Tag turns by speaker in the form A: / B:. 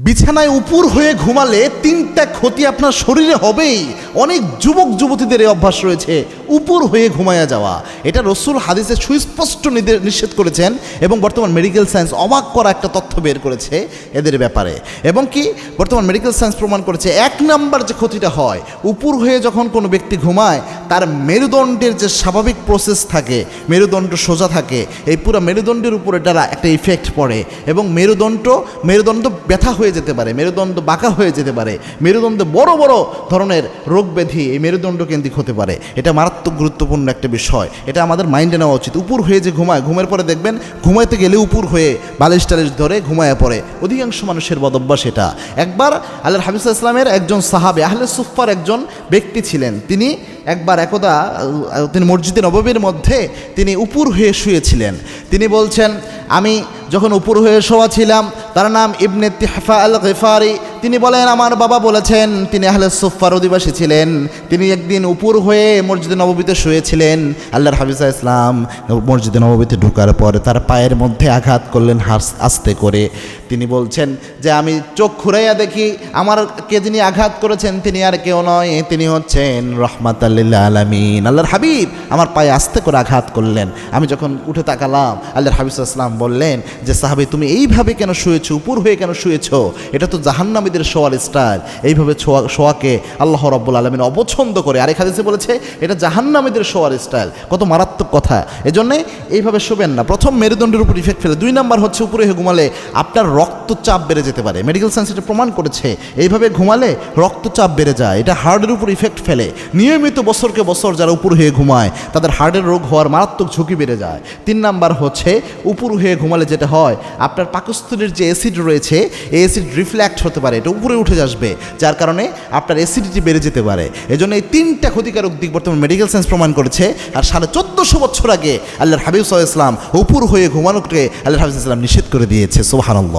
A: বিছানায় উপুর হয়ে ঘুমালে তিনটা ক্ষতি আপনার শরীরে হবেই। অনেক যুবক যুবতীদের এই অভ্যাস রয়েছে উপুর হয়ে ঘুমায়া যাওয়া। এটা রসুল হাদিসে সুস্পষ্ট নিষেধ করেছেন এবং বর্তমান মেডিকেল সায়েন্স অবাক করা একটা তথ্য বের করেছে এদের ব্যাপারে। এবং কি বর্তমান মেডিকেল সায়েন্স প্রমাণ করেছে এক নাম্বার যে ক্ষতিটা হয়, উপুর হয়ে যখন কোনো ব্যক্তি ঘুমায় তার মেরুদণ্ডের যে স্বাভাবিক প্রসেস থাকে, মেরুদণ্ড সোজা থাকে, এই পুরো মেরুদণ্ডের উপর এটার একটা ইফেক্ট পড়ে এবং মেরুদণ্ড ব্যথা হয়ে যেতে পারে, মেরুদণ্ড বাঁকা হয়ে যেতে পারে, মেরুদণ্ডে বড় বড় ধরনের রোগ ব্যাধি এই মেরুদণ্ড কেন্দ্রিক হতে পারে। এটা মারাত্মক গুরুত্বপূর্ণ একটা বিষয়, এটা আমাদের মাইন্ডে নেওয়া উচিত। উপুর হয়ে যে ঘুমায়, ঘুমের পরে দেখবেন ঘুমাইতে গেলে উপুর হয়ে বালিশ টালিশ ধরে ঘুমায় পড়ে, অধিকাংশ মানুষের বদভ্যাস এটা। একবার আল্লাহর হাবিব সাল্লাল্লাহু আলাইহি ওয়াসাল্লামের একজন সাহাবে আহলে সুফফার একজন ব্যক্তি ছিলেন, তিনি একদা তিনি মসজিদে নববীর মধ্যে তিনি উপুর হয়ে শুয়েছিলেন। তিনি বলছেন, আমি যখন উপুর হয়ে শোয়া ছিলাম, তার নাম ইবনে তিহফা আল গিফারি, তিনি বলেন আমার বাবা বলেছেন, তিনি আহলে সুফফার অধিবাসী ছিলেন, তিনি একদিন উপুর হয়ে মসজিদে নববীতে শুয়েছিলেন। আল্লাহর হাবিব সাল্লাল্লাহু আলাইহি ওয়াসাল্লাম মসজিদে নববীতে ঢোকার পরে তার পায়ের মধ্যে আঘাত করলেন আস্তে করে। তিনি বলছেন যে আমি চোখ ঘুরাইয়া দেখি আমার কে যিনি আঘাত করেছেন তিনি আর কেউ নয়, তিনি হচ্ছেন রাহমাতাল লিল আলামিন। আল্লাহর হাবিব আমার পায়ে আস্তে করে আঘাত করলেন। আমি যখন উঠে তাকালাম, আল্লাহর হাবিব সাল্লাল্লাহু আলাইহি ওয়াসাল্লাম বললেন যে সাহাবী, তুমি এইভাবে কেন শুয়েছো, উপর হয়ে কেন শুয়েছো? এটা তো জাহান্নামীদের শোয়ার স্টাইল। এইভাবে শোয়াকে আল্লাহ রাব্বুল আলামিন অপছন্দ করে। আরেক হাদিসে বলেছে এটা জাহান্নামীদের শোয়ার স্টাইল। কত মারাত্মক কথা! এজন্যে এইভাবে শোবেন না। প্রথম মেরুদণ্ডের উপর ইফেক্ট ফেলে। 2 নাম্বার হচ্ছে উপরে হয়ে ঘুমালে আপনার রক্তচাপ বেড়ে যেতে পারে। মেডিকেল সায়েন্স এটা প্রমাণ করেছে, এইভাবে ঘুমালে রক্তচাপ বেড়ে যায়, এটা হার্টের উপর ইফেক্ট ফেলে। নিয়মিত বছরকে বছর যারা উপর হয়ে ঘুমায় তাদের হার্টের রোগ হওয়ার মারাত্মক ঝুঁকি বেড়ে যায়। 3 নাম্বার হচ্ছে উপর হয়ে ঘুমালে যেটা হয়, আপনার পাকস্থলীর যে অ্যাসিড রয়েছে এই অ্যাসিড রিফ্ল্যাক্ট হতে পারে, এটা উপরে উঠে আসবে, যার কারণে আপনার অ্যাসিডিটি বেড়ে যেতে পারে। এজন্য এই 3টা ক্ষতিকারক দিক বর্তমান মেডিকেল সায়েন্স প্রমাণ করেছে। আর 1450 বছর আগে আল্লাহর হাবিব সাল্লাল্লাহু আলাইহি ওয়াসাল্লাম উপর হয়ে ঘুমানোকে আল্লাহর হাবিব সাল্লাল্লাহু আলাইহি ওয়াসাল্লাম নিষেধ করে দিয়েছে। সুবহানাল্লাহ।